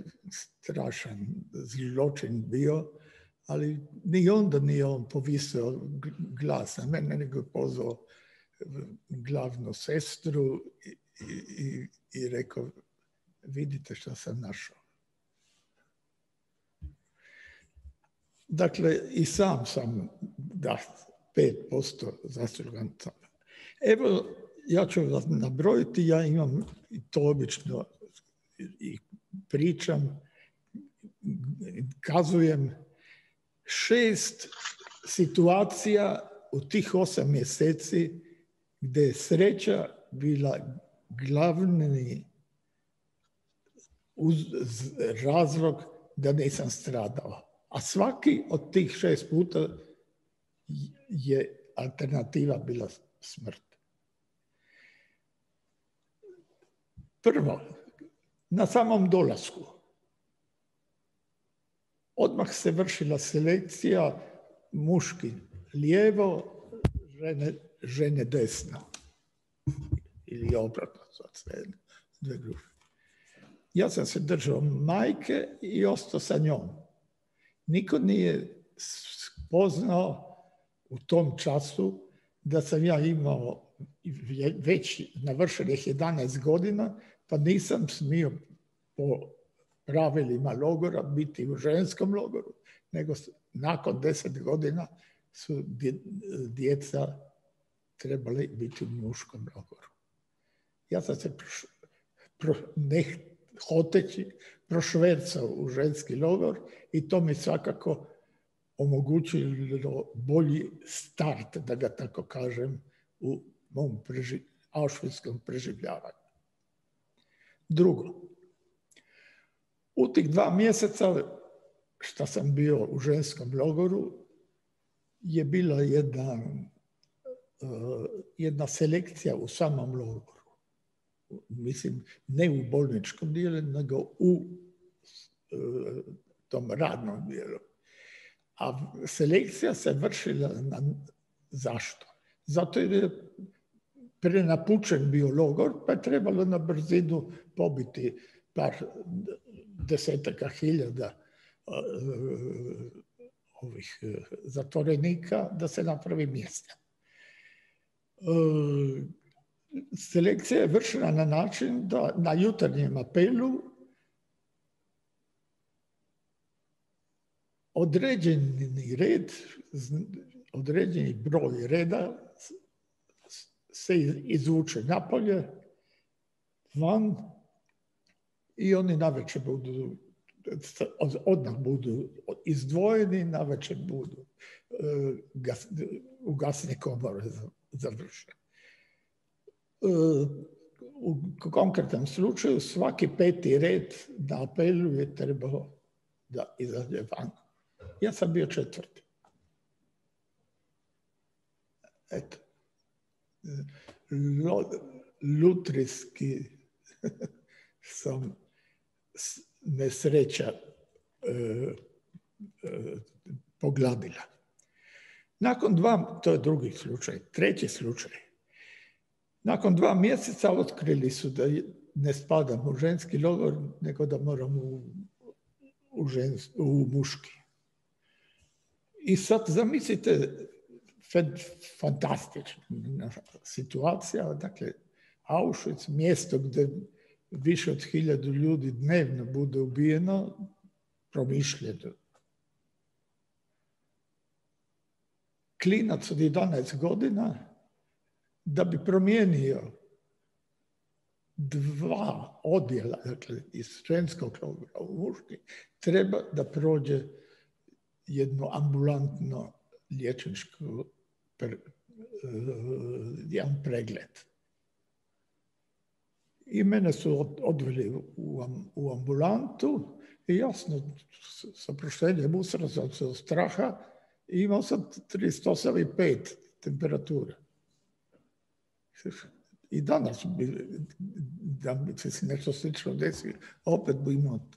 strašan zločin bio, ali ni onda nije on povisio glas na mene, nego je pozvao glavnu sestru i rekao, vidite što sam našao. Dakle, i sam 5% zaslužan. Evo, ja ću vas nabrojiti, ja imam to obično i pričam, kazujem 6 situacija u tih 8 mjeseci gdje je sreća bila glavni razlog da nisam stradao. A svaki od tih 6 puta je alternativa bila smrt. Prvo, na samom dolasku. Odmah se vršila selekcija, muški lijevo, žene desno. Ili obratno, dve grupe. Ja sam se držao majke i ostao sa njom. Niko nije spoznao u tom času da sam ja imao već navršenih 11 godina, pa nisam smio po pravilima logora biti u ženskom logoru, nego nakon 10 godina su djeca trebali biti u muškom logoru. Ja sam se hoteći prošvercao u ženski logor i to mi svakako omogućilo bolji start, da ga tako kažem, u mom auschwitzkom preživljavanju. Drugo, u tih 2 mjeseca što sam bio u ženskom logoru je bila jedna selekcija u samom logoru. Mislim, ne u bolničkom dijelu, nego u tom radnom dijelu. A selekcija se vršila zašto? Zato jer je prenapučen bio logor, pa je trebalo na brzinu pobiti par desetaka hiljada ovih zatvorenika da se napravi mjesta. Selekcija je vršena na način da na jutarnjem apelu određeni red, određeni broj reda se izvuče napolje, van i oni navečer odmah budu izdvojeni, navečer budu u gasne komore završeni. U konkretnom slučaju svaki 5. red na apelu je trebao da izađe van. Ja sam bio 4. Eto. Lutrijski sam nesreća pogladila. Nakon 2, to je drugi slučaj, treći slučaj. Nakon 2 mjeseca otkrili su da ne spadam u ženski logor, nego da moram u muški. I sad zamislite fantastična situacija, dakle Auschwitz, mjesto gdje više od 1000 ljudi dnevno bude ubijeno, promišljeno. Klinac od 11 godina da bi promijenio 2 odjela, dakle iz ženskog logora u muški, treba da prođe jedno ambulantno liječničko jedan pregled. I mene su odveli u ambulantu i jasno, sa proštenjem usrao se od straha i imao sam 38,5 temperature. I danas da bi se nešto slično desilo, opet bi imao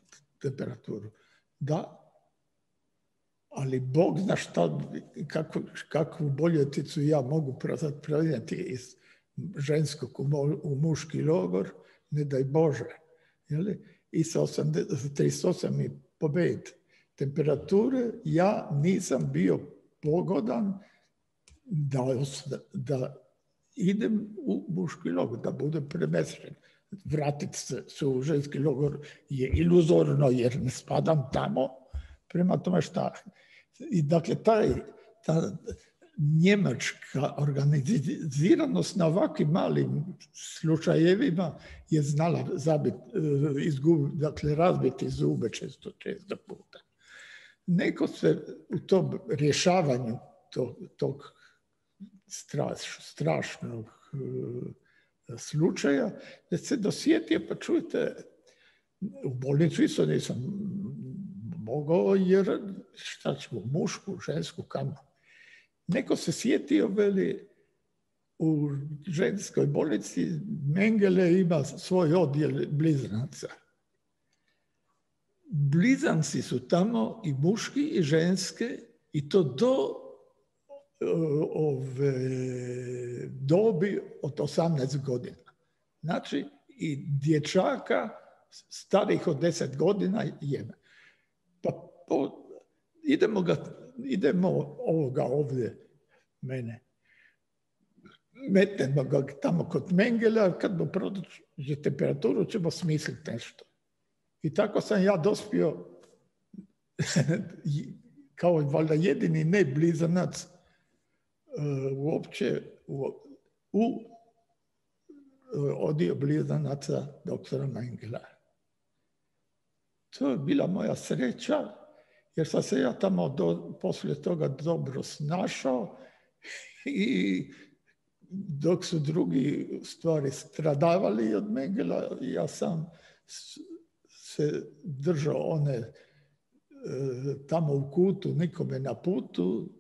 temperaturu. Da, ali Bog zna kakvu boljeticu ja mogu prenijeti iz ženskog u muški logor, ne daj Bože. I sa 38,5 temperature ja nisam bio pogodan da idem u muški logor, da budem premješten. Vratiti se u ženski logor je iluzorno jer ne spadam tamo. Prema tome šta? I dakle, ta njemačka organiziranost na ovakvim malim slučajevima je znala razbiti zube često puta. Neko se u tom rješavanju tog strašnog slučaja da se dosjetio, pa čujte, u bolnicu isto nisam mogao jer šta ćemo, mušku, žensku, kamo. Neko se sjetio, veli, u ženskoj bolnici Mengele ima svoj odjel blizanaca. Blizanci su tamo i muški i ženske i to do dobi od 18 godina. Znači i dječaka starih od 10 godina jeme. Pa idemo ovoga ovdje mene. Metnemo ga tamo kod Mengela, kad mu prođe temperaturu ćemo smisliti nešto. I tako sam ja dospio kao valjda jedini ne blizanac uopće u odio blizanaca doktora Mengela. To je bila moja sreća, jer sam se ja tamo poslije toga dobro snašao i dok su drugi stvari stradavali od Mengela, ja sam se držao one tamo u kutu, nikome na putu.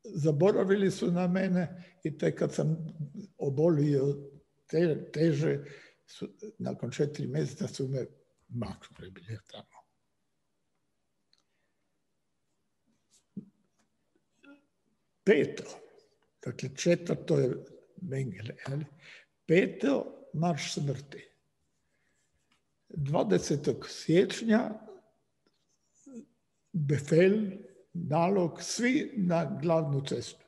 Zaboravili su na mene i tek kad sam obolio teže, nakon 4 mjeseca su me maknuli bili tamo. Peto, dakle 4. je Mengele, 5. marš smrti. 20. siječnja befel, nalog, svi na glavnu cestu.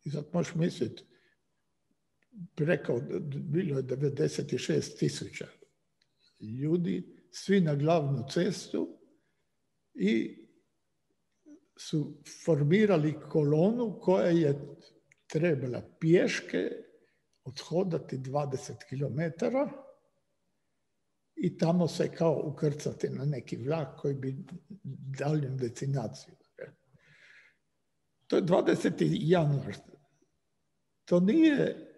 I sad možeš misliti, bilo je 96.000 ljudi, svi na glavnu cestu i su formirali kolonu koja je trebala pješke odhodati 20 km i tamo se kao ukrcati na neki vlak koji bi daljnju destinaciju. To je 20. januar. To nije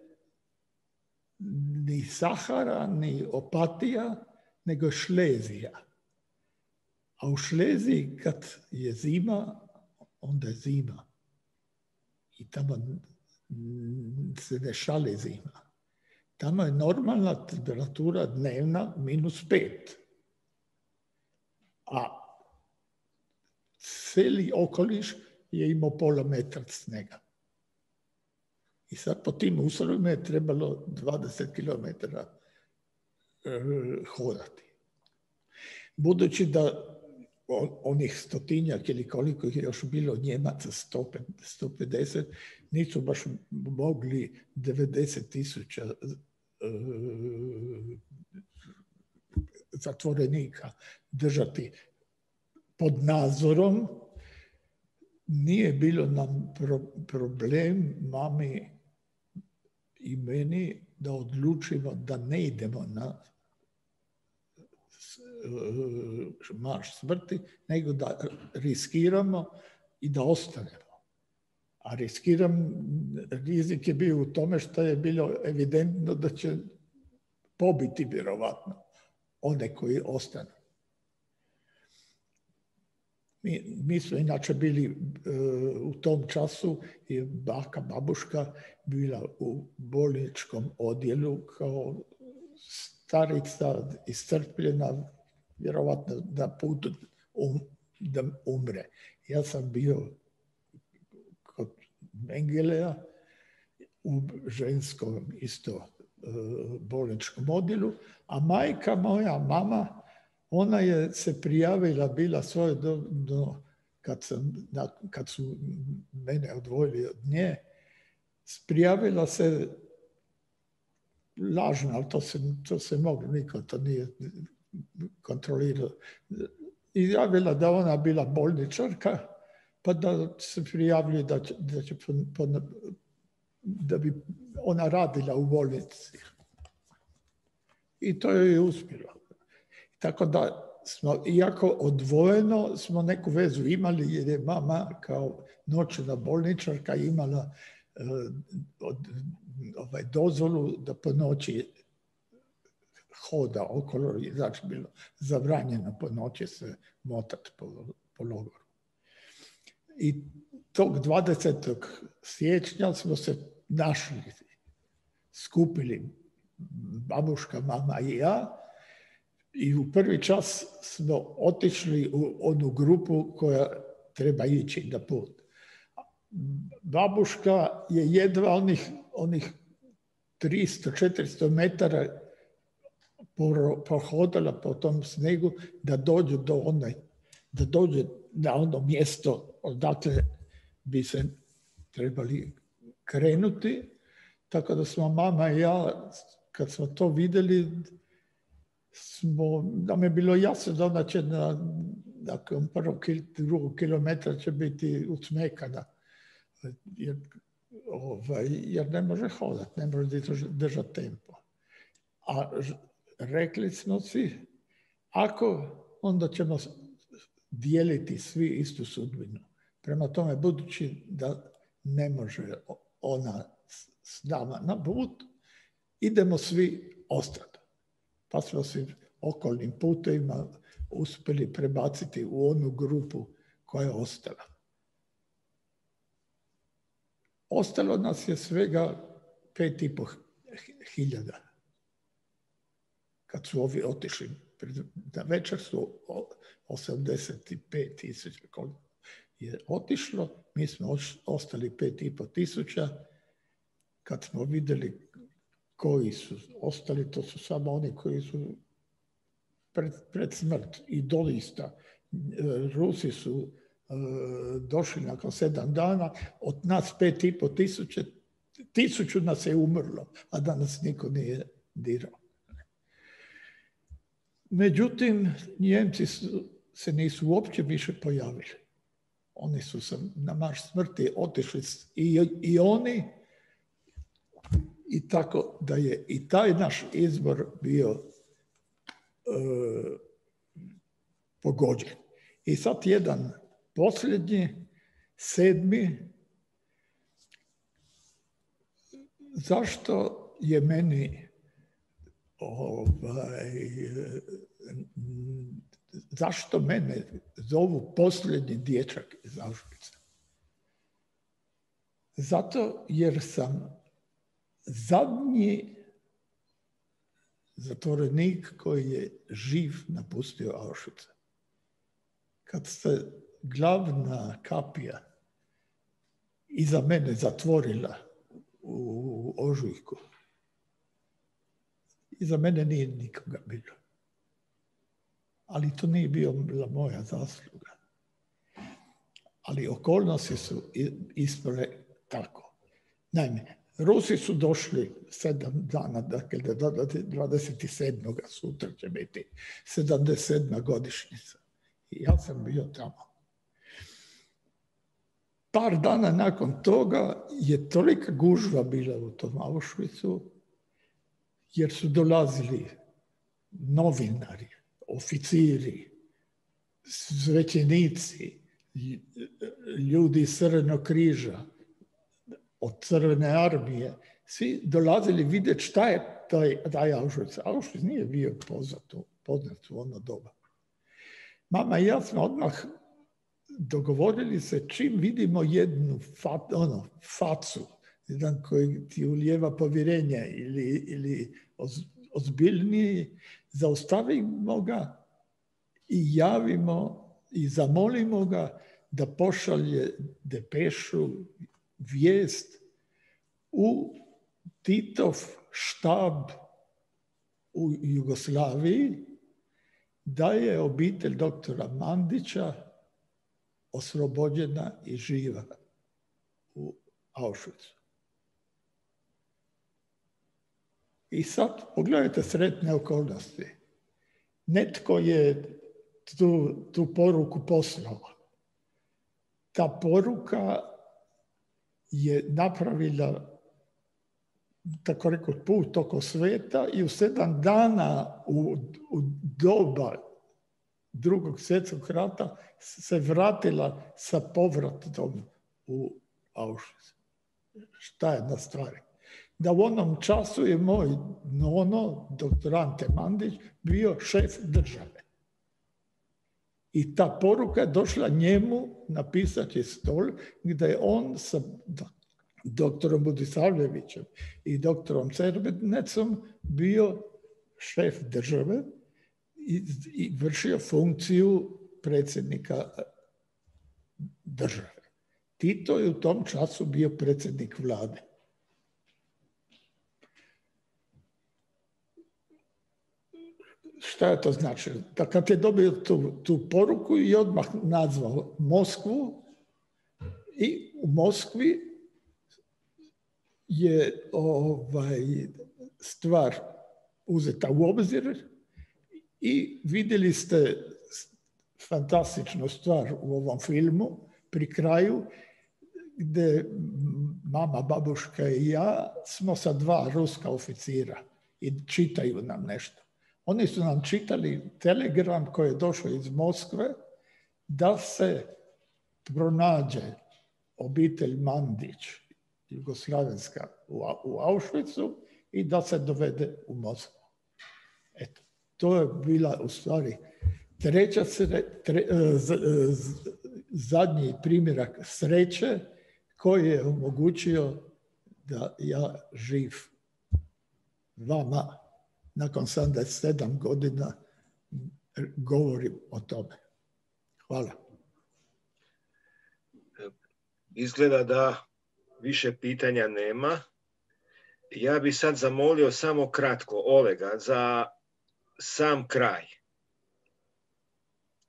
ni Sahara, ni Opatija, nego Šlezija. A u Šleziji kad je zima, onda je zima. I tamo se ne šali zima. Tamo je normalna temperatura dnevna -5. A cijeli okoliš je imao pola metra snega. I sad po tim uslovima je trebalo 20 km hodati. Budući da onih 100-tinjak ili koliko je još bilo Njemaca, 150, nisu baš mogli 90.000 zatvorenika držati pod nadzorom, nije bilo nam problem mami i meni da odlučimo da ne idemo na marš smrti, nego da riskiramo i da ostanemo. A rizik je bio u tome što je bilo evidentno da će pobiti vjerovatno one koji ostanu. Mi smo inače bili u tom času i baka, babuška bila u bolničkom odjelu kao starica iscrpljena, vjerovatno na putu da umre. Ja sam bio kod Mengelea u ženskom isto bolničkom odjelu, a majka moja, mama, ona je se prijavila, bila svojedobno kad su mene odvojili od nje, prijavila se lažno, ali to se moglo, niko to nije kontrolirao. I javila da ona bila bolničarka, pa da se prijavljuje da bi ona radila u bolnici. I to joj je uspjelo. Tako da smo, iako odvojeno, smo neku vezu imali jer je mama kao noćna bolničarka imala dozvolu da po noći hoda okolo, znači bilo zabranjeno po noći se motati po logoru. I tog 20. siječnja smo se našli, skupili babuška, mama i ja, i u prvi čas smo otišli u onu grupu koja treba ići na put. Babuška je jedva onih 300-400 metara pohodala po tom snegu da dođe na ono mjesto odakle bi se trebali krenuti. Tako da smo mama i ja, kad smo to vidjeli, nam je bilo jasno da ona će nakon drugog kilometra će biti usmekana. Jer ne može hodati, ne može držati tempo. A rekli smo si, onda ćemo dijeliti svi istu sudbinu. Prema tome, budući da ne može ona s nama na put, idemo svi ostati. Pa smo svi okolnim putevima uspjeli prebaciti u onu grupu koja je ostala. Ostalo nas je svega 5.500. Kad su ovi otišli, na večer su 85.000 koliko je otišlo, mi smo ostali 5.500. Kad smo vidjeli koji su ostali, to su samo oni koji su pred smrt. I doista, Rusi su došli nakon 7 dana, od nas 5.500, 1000 nas je umrlo, a danas niko nije dirao. Međutim, Njemci se nisu uopće više pojavili. Oni su na marš smrti otišli i oni, i tako da je i taj naš izbor bio pogođen. I sad jedan posljednji, 7. Zašto je meni zašto mene zovu posljednji dječak iz Auschwitza? Zato jer sam zadnji zatvorenik koji je živ napustio Auschwitz. Kad se glavna kapija iza mene zatvorila u ožujku, iza mene nije nikoga bilo. Ali to nije bila moja zasluga. Ali okolnosti su ispale tako. Naime, Rusi su došli 7 dana, dakle 27. sutra će biti 77. godišnjica. I ja sam bio tamo. Par dana nakon toga je tolika gužva bila u tom Auschwitzu, jer su dolazili novinari, oficiri, svećenici, ljudi iz Crvenog križa, od Crvene armije, svi dolazili vidjeti šta je taj Auschwitz. Auschwitz nije bio poznat u ono doba. Mama i ja smo odmah dogovorili se čim vidimo jednu facu, jedan koji ti ulijeva povjerenje ili ozbiljniji, zaustavimo ga i javimo i zamolimo ga da pošalje depešu, vijest u Titov štab u Jugoslaviji da je obitelj doktora Mandića oslobođena i živa u Auschwitzu. I sad pogledajte sretne okolnosti. Netko je tu poruku poslao. Ta poruka je napravila, tako rekao, put oko sveta i u 7 dana u doba Drugog svjetskog rata se vratila sa povratom u Auschwitz. Šta je na stvari? Da u onom času je moj nono, doktor Ante Mandić, bio šef države. I ta poruka je došla njemu na pisaći stol gdje je on sa doktorom Budisavljevićem i doktorom Cerbenecom bio šef države i vršio funkciju predsjednika države. Tito je u tom času bio predsjednik vlade. Šta je to značilo? Da kad je dobio tu poruku i odmah nazvao Moskvu i u Moskvi je stvar uzeta u obzir i vidjeli ste fantastičnu stvar u ovom filmu pri kraju gdje mama, babuška i ja smo sa 2 ruska oficira i čitaju nam nešto. Oni su nam čitali telegram koji je došao iz Moskve da se pronađe obitelj Mandić, jugoslavenska, u Auschwitzu i da se dovede u Moskvu. Eto, to je bila u stvari zadnji primjerak sreće koji je omogućio da ja živ vama nakon 77 godina govorim o tome. Hvala. Izgleda da više pitanja nema. Ja bih sad zamolio samo kratko Olega za sam kraj.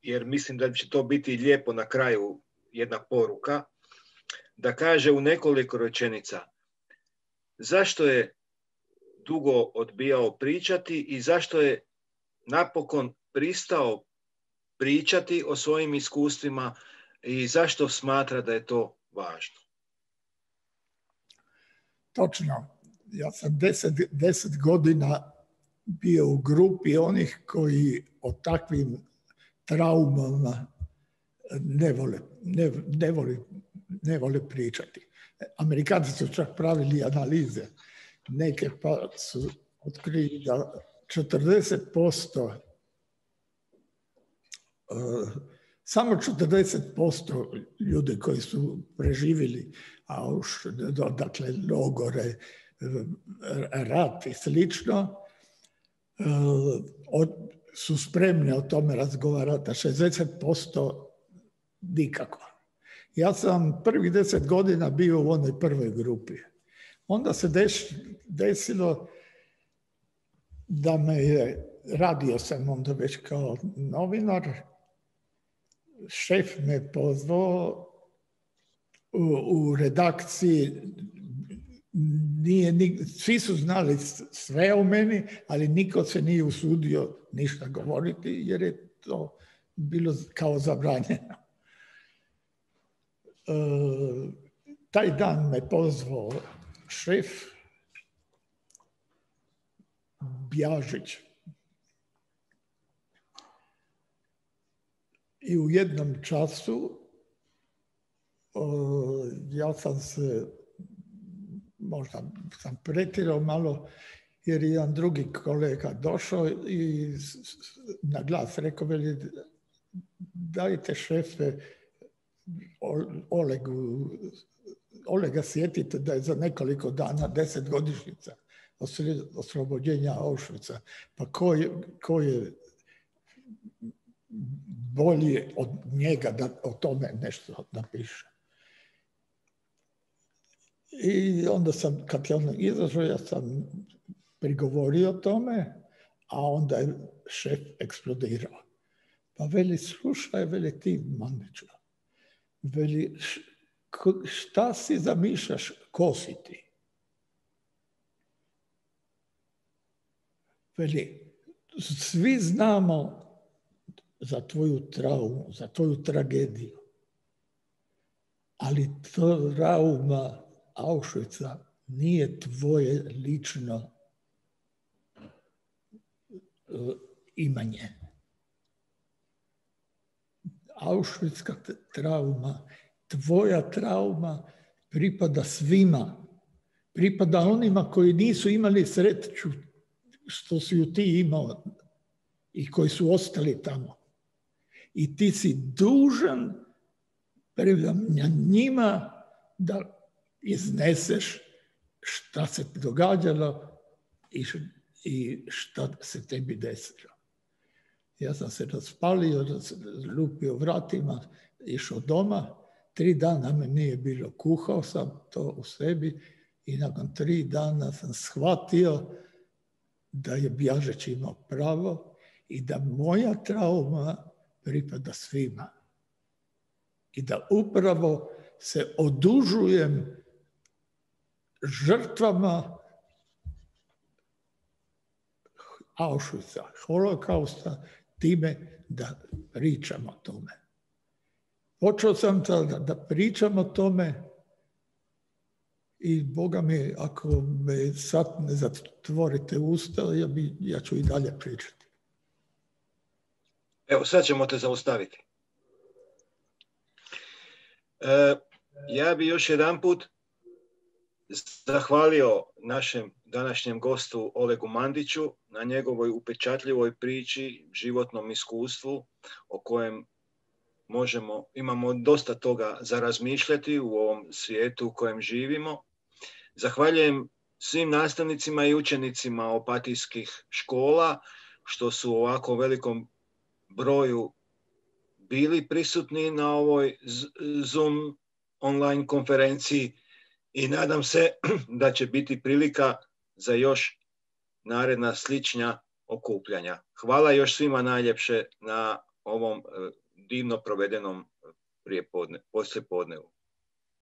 Jer mislim da će to biti lijepo na kraju jedna poruka. Da kaže u nekoliko rečenica zašto je dugo odbijao pričati i zašto je napokon pristao pričati o svojim iskustvima i zašto smatra da je to važno. Točno. Ja sam 10 godina bio u grupi onih koji o takvim traumama ne vole pričati. Amerikanci su čak pravili analize. Neke pa su otkrili da 40%, samo 40% ljudi koji su preživjeli dakle logore, rat i slično, su spremni o tome razgovarati, a 60% nikako. Ja sam prvih 10 godina bio u onoj prvoj grupi. Onda se desilo da radio sam onda već kao novinar, šef me pozvao u redakciji, svi su znali sve o meni, ali niko se nije usudio ništa govoriti jer je to bilo kao zabranjeno. Taj dan me pozvao šef Bjažić i u jednom času ja sam se, možda sam pretjerao malo, jer je jedan drugi kolega došao i na glas rekao, veli, dajte šefe Olega sjetite da je za nekoliko dana 10-godišnjica oslobođenja Auschwitza. Pa ko je bolji od njega da o tome nešto napiše. I onda sam, kad je on izašao, ja sam prigovorio tome, a onda je šef eksplodirao. Pa veli, slušaj, veli ti, Mandiću, veli, šta si zamišljaš, ko si ti? Veli, svi znamo za tvoju traumu, za tvoju tragediju, ali trauma Auschwitza nije tvoje lično imanje. Auschwitzka trauma, tvoja trauma pripada svima. Pripada onima koji nisu imali sreću što si ju ti imao i koji su ostali tamo. I ti si dužan prema njima da izneseš šta se događalo i šta se tebi desilo. Ja sam se raspalio, lupio vratima, išao doma. 3 dana me nije bilo, kuhao sam to u sebi i nakon 3 dana sam shvatio da je Bjažeć imao pravo i da moja trauma pripada svima. I da upravo se odužujem žrtvama Auschwitza, holokausta, time da pričam o tome. Počeo sam da pričam o tome i Boga mi, ako me sad ne zatvorite usta, ja ću i dalje pričati. Evo, sad ćemo te zaustaviti. Ja bi još jedanput zahvalio našem današnjem gostu Olegu Mandiću na njegovoj upečatljivoj priči, životnom iskustvu o kojem imamo dosta toga za razmišljati u ovom svijetu u kojem živimo. Zahvaljujem svim nastavnicima i učenicima opatijskih škola što su u ovako velikom broju bili prisutni na ovoj Zoom online konferenciji i nadam se da će biti prilika za još naredna slična okupljanja. Hvala još svima najljepše na ovom divno provedenom poslijepodnevu.